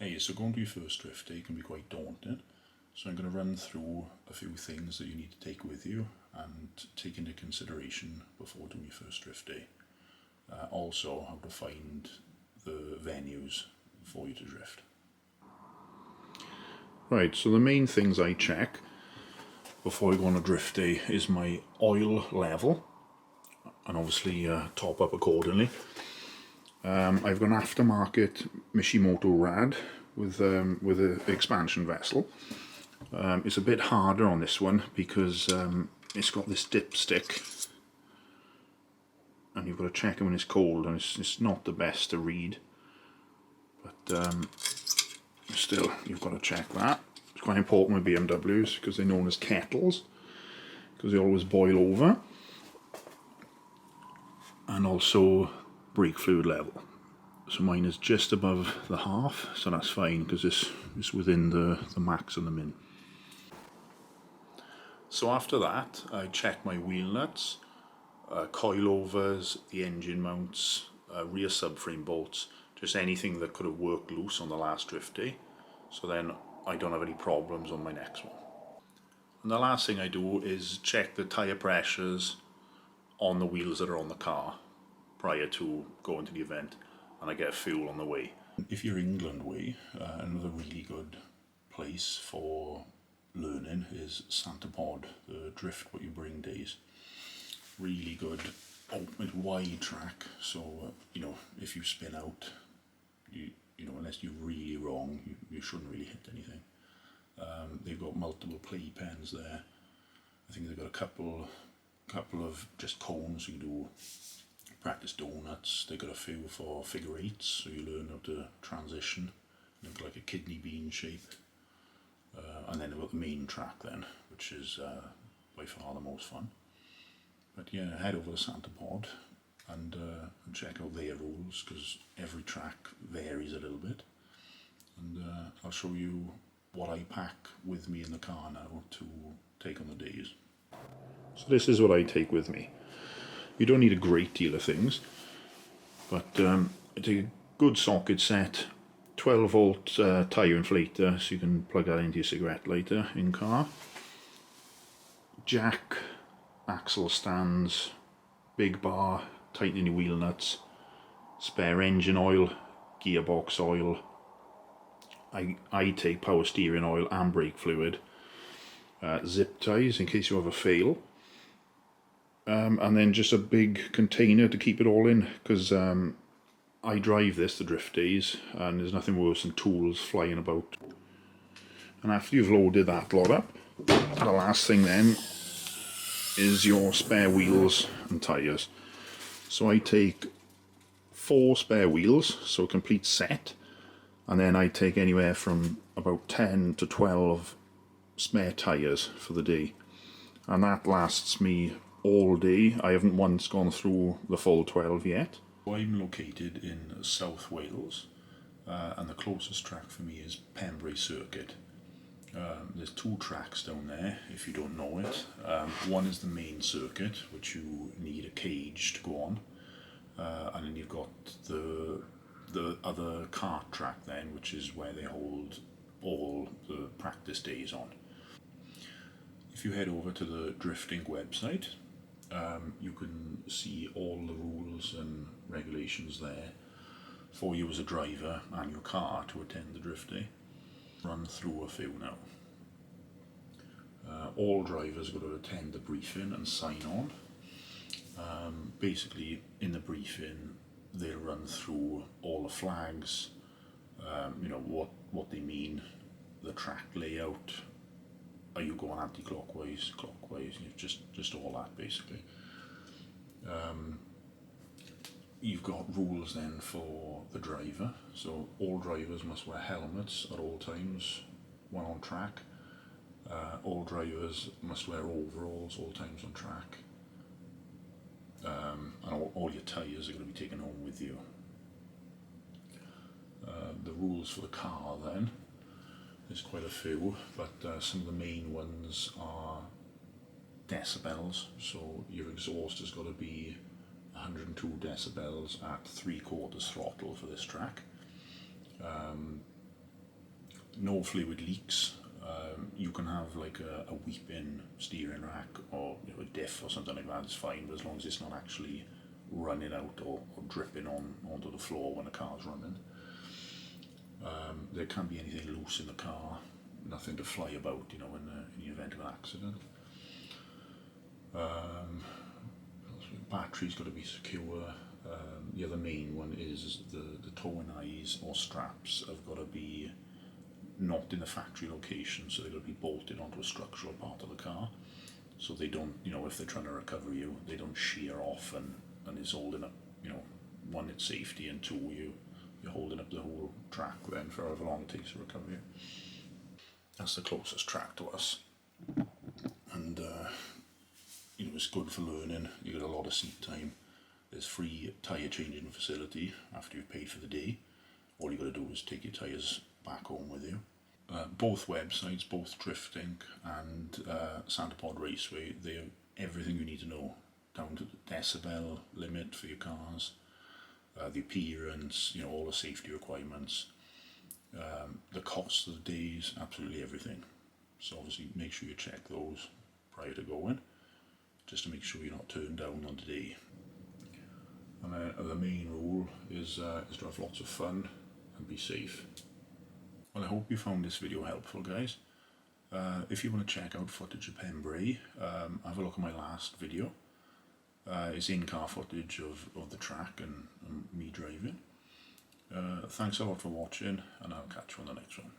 Hey, so going to your first drift day can be quite daunting. So I'm going to run through a few things that you need to take with you and take into consideration before doing your first drift day. Also, how to find the venues for you to drift. Right, so the main things I check before I go on a drift day is my oil level, and obviously top up accordingly. I've got an aftermarket Mishimoto rad with an expansion vessel. It's a bit harder on this one because it's got this dipstick, and you've got to check it when it's cold, and it's not the best to read, but still you've got to check that. It's quite important with BMWs because they're known as kettles because they always boil over. And also brake fluid level. So mine is just above the half, so that's fine because it's within the max and the min. So after that, I check my wheel nuts, coilovers, the engine mounts, rear subframe bolts, just anything that could have worked loose on the last drift day, so then I don't have any problems on my next one. And the last thing I do is check the tyre pressures on the wheels that are on the car prior to going to the event, and I get fuel on the way. If you're England way, another really good place for learning is Santapod, the drift what you bring days. Really good, open, wide track, so you know, if you spin out, you know, unless you're really wrong, you shouldn't really hit anything. They've got multiple play pens there. I think they've got a couple of just cones you can do practice donuts. They've got a few for figure eights, so you learn how to transition, look like a kidney bean shape. And then they've got the main track then, which is by far the most fun. But yeah, head over to Santapod and check out their rules because every track varies a little bit. And I'll show you what I pack with me in the car now to take on the days. So this is what I take with me. You don't need a great deal of things, but I take a good socket set, 12 volt tyre inflator, so you can plug that into your cigarette lighter in car, jack, axle stands, big bar, tightening your wheel nuts, spare engine oil, gearbox oil. I take power steering oil and brake fluid, zip ties in case you have a fail. And then just a big container to keep it all in, because I drive this the drift days and there's nothing worse than tools flying about. And after you've loaded that lot up, the last thing then is your spare wheels and tyres. So I take 4 spare wheels, so a complete set, and then I take anywhere from about 10 to 12 spare tyres for the day, and that lasts me all day. I haven't once gone through the full 12 yet. I'm located in South Wales, and the closest track for me is Pembery circuit. There's 2 tracks down there if you don't know it. One is the main circuit, which you need a cage to go on, and then you've got the other kart track then, which is where they hold all the practice days on. If you head over to the Drifting website, you can see all the rules and regulations there for you as a driver and your car to attend the drift day. Run through a few now. All drivers got to attend the briefing and sign on. Basically, in the briefing, they'll run through all the flags, you know, what they mean, the track layout. Are you going anti-clockwise, clockwise? You know, just all that basically. You've got rules then for the driver. So all drivers must wear helmets at all times when on track. All drivers must wear overalls all times on track. And all your tyres are going to be taken home with you. The rules for the car then, there's quite a few, but some of the main ones are decibels. So your exhaust has got to be 102 decibels at 3/4 throttle for this track. no fluid leaks. You can have like a weeping steering rack or a diff or something like that, it's fine, but as long as it's not actually running out or dripping onto the floor when the car's running. There can't be anything loose in the car, nothing to fly about, in the event of an accident. Battery's got to be secure. The other main one is the towing eyes or straps have got to be not in the factory location, so they've got to be bolted onto a structural part of the car, so they don't, if they're trying to recover you, they don't shear off and it's holding up, one, it's safety, and two, you're holding up the whole track then for however long it takes to recover you. That's the closest track to us, and it's good for learning. You get a lot of seat time. There's free tyre changing facility after you've paid for the day. All you got to do is take your tyres back home with you. Both websites, both Drifting and Santapod Raceway, they have everything you need to know, down to the decibel limit for your cars, the appearance, all the safety requirements, the cost of the days, absolutely everything. So obviously make sure you check those prior to going, just to make sure you're not turned down on the day. And the main rule is to have lots of fun and be safe. Well, I hope you found this video helpful, guys. If you want to check out footage of Pembery, have a look at my last video. It's in-car footage of the track and me driving. Thanks a lot for watching, and I'll catch you on the next one.